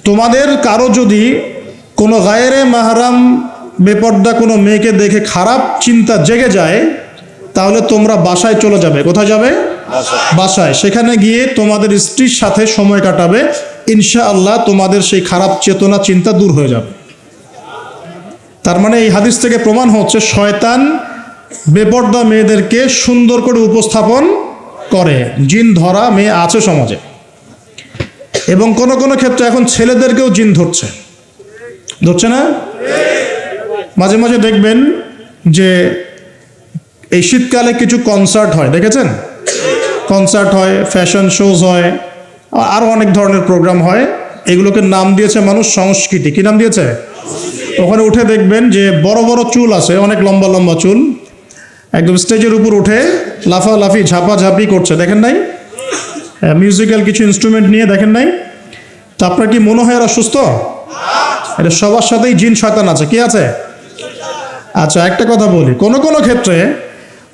তোমাদের কারো যদি কোনো গায়রে মাহরাম বেপর্দা কোনো মেয়েকে দেখে খারাপ চিন্তা জেগে যায়, তাহলে তোমরা বাসায় চলে যাবে। কোথায় যাবে? বাসায়। সেখানে গিয়ে তোমাদের স্ত্রীর সাথে সময় কাটাবে, ইনশাআল্লাহ তোমাদের সেই খারাপ চেতনা চিন্তা দূর হয়ে যাবে। তার মানে এই হাদিস থেকে প্রমাণ হচ্ছে শয়তান বেপর্দা মেয়েদেরকে সুন্দর করে উপস্থাপন করে। জিন ধরা মেয়ে আছে সমাজে, এবং কোন কোন ক্ষেত্রে এখন ছেলেদেরকেও জিন ধরছে না? মাঝে মাঝে দেখবেন যে এই শীতকালে কিছু কনসার্ট হয়, দেখেছেন? কনসার্ট হয়, ফ্যাশন শোজ হয়, আরও অনেক ধরনের প্রোগ্রাম হয়। এগুলোকে নাম দিয়েছে মানুষ সংস্কৃতি। কি নাম দিয়েছে? ওখানে উঠে দেখবেন যে বড় বড় চুল আছে, অনেক লম্বা লম্বা চুল, একদম স্টেজের উপর উঠে লাফালাফি ঝাপাঝাপি করছে, দেখেন নাই? মিউজিক্যাল কিছু ইনস্ট্রুমেন্ট নিয়ে, দেখেন নাই? তো আপনার কি মনে হয় এরা সুস্থ? এটা সবার সাথেই জিন শয়তান আছে। কি আছে? আচ্ছা, একটা কথা বলি, কোনো কোনো ক্ষেত্রে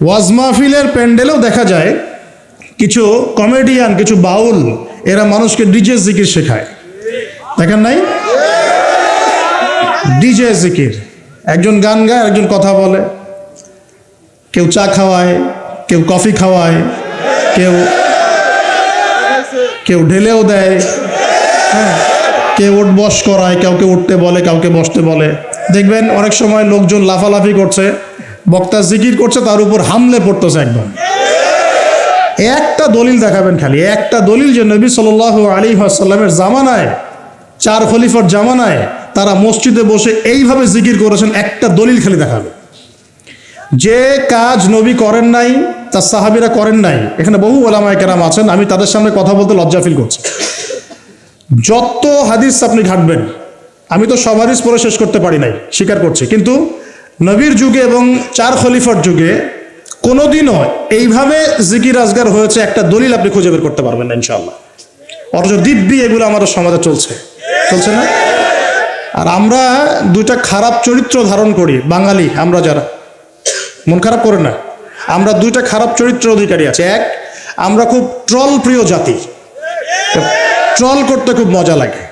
ওয়াজ মাহফিলের প্যান্ডেলেও দেখা যায় কিছু কমেডিয়ান, কিছু বাউল, এরা মানুষকে ডিজে জিকির শেখায়, দেখেন নাই? ডিজে জিকির, একজন গান গায়, একজন কথা বলে, কেউ চা খাওয়ায়, কেউ কফি খাওয়ায়, কেউ ঢেলেও দেয়, হ্যাঁ, কেউ উঠ বস করায়, কাউকে উঠতে বলে, কাউকে বসতে বলে। দেখবেন অনেক সময় লোকজন লাফালাফি করছে, বক্তা জিকির করছে, তার উপর হামলে পড়তেছে একদম। একটা দলিল দেখাবেন, খালি একটা দলিল, যে নবী সাল্লাল্লাহু আলাইহি ওয়াসাল্লামের জামানায়, 4 খলিফার জামানায় তারা মসজিদে বসে এইভাবে জিকির করেছেন। একটা দলিল খালি দেখাবে। যে কাজ নবী করেন নাই, তার সাহাবীরা করেন নাই। এখানে বহু ওলামায়ে কেরাম আছেন, আমি তাদের সামনে কথা বলতে লজ্জা ফিল করছি। যত হাদিস আপনি ঘাটবেন, আমি তো সব হাদিস পড়ে শেষ করতে পারি নাই, স্বীকার করছি, কিন্তু নবীর যুগে এবং 4 খলিফার যুগে কোনোদিনও এইভাবে জিকির আজগার হয়েছে একটা দলিল আপনি খুঁজে বের করতে পারবেন না ইনশাআল্লাহ। অথচ দিব্যি এগুলো আমাদের সমাজে চলছে না? আর আমরা দুইটা খারাপ চরিত্র ধারণ করি, বাঙালি আমরা যারা, মন খারাপ করে না, আমরা দুইটা খারাপ চরিত্র অধিকারী আছে। এক, আমরা খুব ট্রল প্রিয় জাতি, ট্রল করতে খুব মজা লাগে।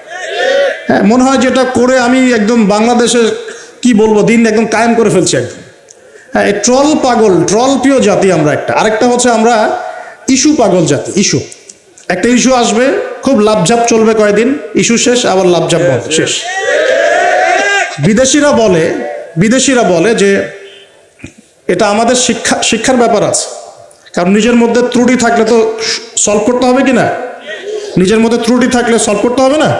হ্যাঁ, মনে হয় যেটা করে আমি একদম বাংলাদেশের কি বলবো, দিন একদম কায়েম করে ফেলছি একদম। হ্যাঁ, এই ট্রল পাগল, ট্রল প্রিয় জাতি আমরা একটা। আরেকটা হচ্ছে আমরা ইস্যু পাগল জাতি। ইস্যু, একটা ইস্যু আসবে, খুব লাভঝাপ চলবে কয়েকদিন, ইস্যু শেষ, আবার লাভঝাপ বন্ধ, শেষ। বিদেশিরা বলে যে এটা আমাদের শিক্ষার ব্যাপার আছে, কারণ নিজের মধ্যে ত্রুটি থাকলে তো সলভ করতে হবে কি না? নিজের মধ্যে ত্রুটি থাকলে সলভ করতে হবে না?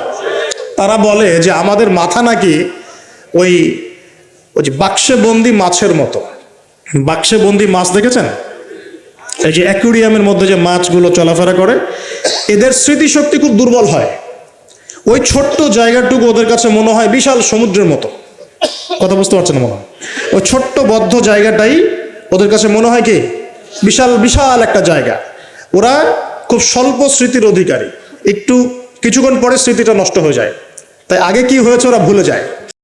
তারা বলে যে আমাদের মাথা নাকি ওই যে বাক্সে বন্দি মাছের মতো। বাক্সে বন্দি মাছ দেখেছেন? এই যে অ্যাকুরিয়ামের মধ্যে যে মাছগুলো চলাফেরা করে, এদের স্মৃতিশক্তি খুব দুর্বল হয়। ওই ছোট্ট জায়গাটুকু ওদের কাছে মনে হয় বিশাল সমুদ্রের মতো। কথা বুঝতে পারছেন না? মনে হয় ওই ছোট্ট বদ্ধ জায়গাটাই ওদের কাছে মনে হয় কি বিশাল বিশাল একটা জায়গা। ওরা খুব স্বল্প স্মৃতির অধিকারী, একটু কিছুক্ষণ পরে স্মৃতিটা নষ্ট হয়ে যায়। তাই আগে কি হয়েছে ওরা ভুলে যায়।